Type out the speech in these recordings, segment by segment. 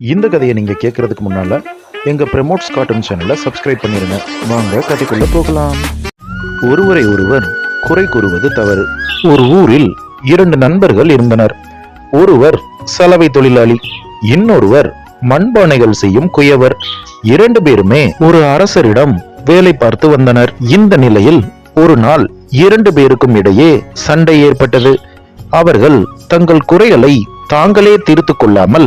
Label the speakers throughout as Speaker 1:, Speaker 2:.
Speaker 1: இந்த கதையை நீங்க கேட்கறதுக்கு முன்னால எங்க பிரமோட்ஸ் கார்ட்டூன் சேனலை சப்ஸ்கிரைப் பண்ணிருங்க. வாங்க கதைக்குள்ள போகலாம். ஒருவரை ஒருவர் குறை கூறுவது தவறு. ஒரு ஊரில் இரண்டு நண்பர்கள் இருந்தனர். ஒருவர் சலவை தொழிலாளி, இன்னொருவர் மண்பானைகள் செய்யும் குயவர். இரண்டு பேருமே ஒரு அரசரிடம் வேலை பார்த்து வந்தனர். இந்த நிலையில் ஒரு நாள் இரண்டு பேருக்கும் இடையே சண்டை ஏற்பட்டது. அவர்கள் தங்கள் குறைகளை தாங்களே தீர்த்து கொள்ளாமல்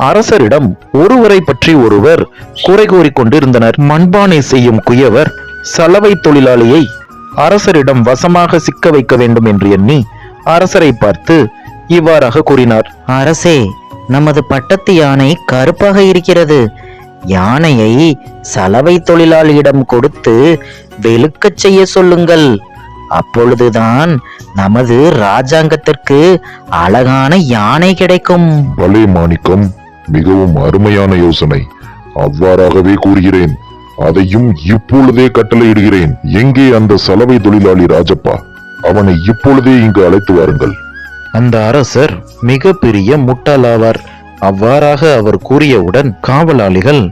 Speaker 1: அரசரிடம் ஒருவரை பற்றி ஒருவர் குறை கூறிக்கொண்டிருந்தனர். மண்பானை செய்யும் குயவர் சலவை தொழிலாளியை அரசரிடம் வசமாக சிக்க வைக்க வேண்டும் என்று எண்ணி அரசரை பார்த்து இவ்வாறாக கூறினார்.
Speaker 2: அரசே, நமது பட்டத்து யானை கருப்பாக இருக்கிறது. யானையை சலவை தொழிலாளியிடம் கொடுத்து வெளுக்கச் செய்ய சொல்லுங்கள். அப்பொழுதுதான் நமது ராஜாங்கத்திற்கு அழகான யானை கிடைக்கும்.
Speaker 3: பலே மாணிக்கம், மிகவும் அருமையான யோசனை. அவ்வாறாகவே கூறுகிறேன். அதையும் இப்பொழுதே கட்டளையிடுகிறேன். எங்கே அந்த சலவை தொழிலாளி ராஜப்பா? அவனை இப்பொழுதே இங்கு அழைத்து வாருங்கள்.
Speaker 1: அந்த அரசர் மிக பெரிய முட்டாளாவார். அவ்வாறாக அவர் கூறியவுடன் காவலாளிகள்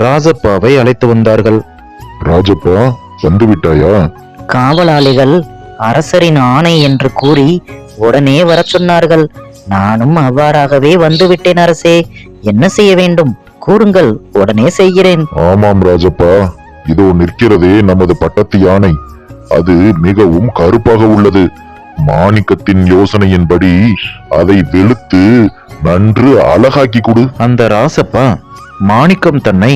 Speaker 1: ராஜப்பாவை அழைத்து வந்தார்கள்.
Speaker 3: ராஜப்பா, வந்துவிட்டாயா?
Speaker 2: காவலாளிகள் அரசரின் ஆணை என்று கூறி உடனே வர சொன்னார்கள். நானும் அவ்வாறாகவே வந்துவிட்டேன் அரசே. என்ன செய்ய வேண்டும் கூறுங்கள், உடனே செய்கிறேன்.
Speaker 3: ஆமாம் ராஜப்பா, இதோ நிற்கிறதே நமது பட்டத்து யானை. அது மிகவும் கருப்பாக உள்ளது. மாணிக்கத்தின் யோசனையின்படி அதை வெளுத்து நன்று அழகாக்கி கொடு.
Speaker 1: அந்த ராசப்பா மாணிக்கம் தன்னை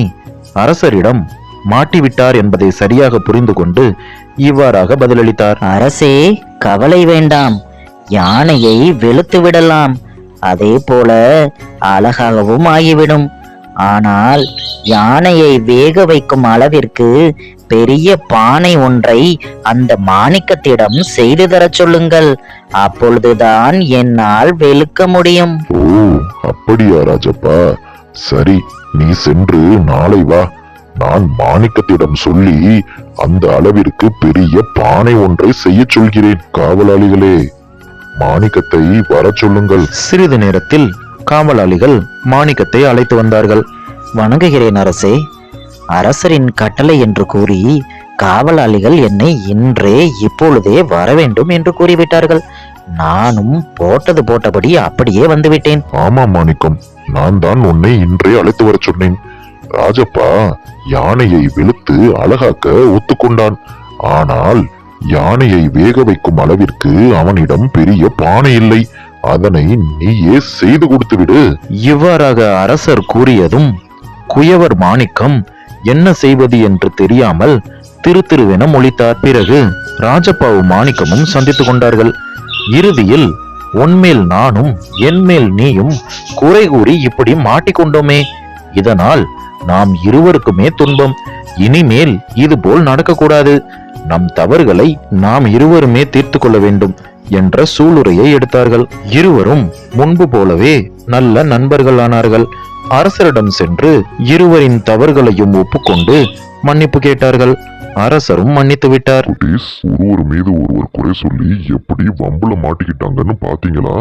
Speaker 1: அரசரிடம் மாட்டிவிட்டார் என்பதை சரியாக புரிந்து கொண்டு இவ்வாறாக பதிலளித்தார்.
Speaker 2: அரசே, கவலை வேண்டாம். யானையை வெளுத்து விடலாம். அதே போல அழகாகவும் ஆகிவிடும். ஆனால் யானையை வேக வைக்கும் அளவிற்கு பெரிய பானை ஒன்றை அந்த மாணிக்கத்திடம் செய்து தர சொல்லுங்கள். அப்பொழுதுதான் என்னால் வெளுக்க முடியும்.
Speaker 3: ஓ, அப்படியா ராஜப்பா? சரி, நீ சென்று நாளை வா. நான் மாணிக்கத்திடம் சொல்லி அந்த அளவிற்கு பெரிய பானை ஒன்றை செய்ய சொல்கிறேன். காவலாளிகளே, மாணிக்கத்தை வர சொல்லுங்கள்.
Speaker 1: சிறிது நேரத்தில் காவலாளிகள் மாணிக்கத்தை அழைத்து வந்தார்கள்.
Speaker 2: வணங்குகிறேன் அரசே. அரசரின் கட்டளை என்று கூறி காவலாளிகள் என்னை இன்றே இப்பொழுதே வர வேண்டும் என்று கூறிவிட்டார்கள். நானும் போட்டது போட்டபடி அப்படியே வந்துவிட்டேன்.
Speaker 3: ஆமா மாணிக்கம், நான் தான் உன்னை இன்றே அழைத்து வர சொன்னேன். ராஜப்பா யானையை வெளுத்து அழகாக்க ஒத்துக்கொண்டான். ஆனால் யானையை வேக வைக்கும் அளவிற்கு அவனிடம் பெரிய பானை இல்லை. அதனை நீயே செய்து கொடுத்து விடு.
Speaker 1: இவ்வாறாக அரசர் கூறியதும் குயவர் மாணிக்கம் என்ன செய்வது என்று தெரியாமல் திருத்திருவென மொழித்தார். பிறகு ராஜப்பாவும் மாணிக்கமும் சந்தித்துக் கொண்டார்கள். இறுதியில் உன்மேல் நானும் என்மேல் நீயும் குறை கூறி இப்படி மாட்டிக்கொண்டோமே, இதனால் நாம் இருவருக்குமே துன்பம். இனிமேல் இது போல் நடக்கக்கூடாது. நம் தவறுகளை நாம் இருவருமே தீர்த்து கொள்ள வேண்டும் என்ற சூளுரையை எடுத்தார்கள். இருவரும் முன்பு போலவே நல்ல நண்பர்கள் ஆனார்கள். அரசரிடம் சென்று இருவரின் தவறுகளையும் ஒப்புக்கொண்டு மன்னிப்பு கேட்டார்கள். அரசரும் மன்னித்து விட்டார்.
Speaker 3: ஒருவர் மீது ஒருவர் குறை சொல்லி எப்படி வம்புல மாட்டிக்கிட்டாங்கன்னு பாத்தீங்களா?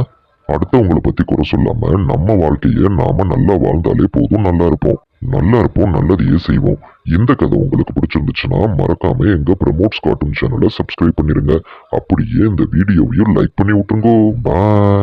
Speaker 3: அடுத்தவங்களை பத்தி குறை சொல்லாம நம்ம வாழ்க்கைய நாம நல்லா வாழ்ந்தாலே போதும். நல்லா இருப்போம், நல்லதையே செய்வோம். இந்த கதை உங்களுக்கு பிடிச்சிருந்துச்சுன்னா மறக்காம எங்க பிரமோட்ஸ் கார்ட்டூன் சேனலை சப்ஸ்கிரைப் பண்ணிருங்க. அப்படியே இந்த வீடியோவையும் லைக் பண்ணி விட்டுருங்க. பாய்.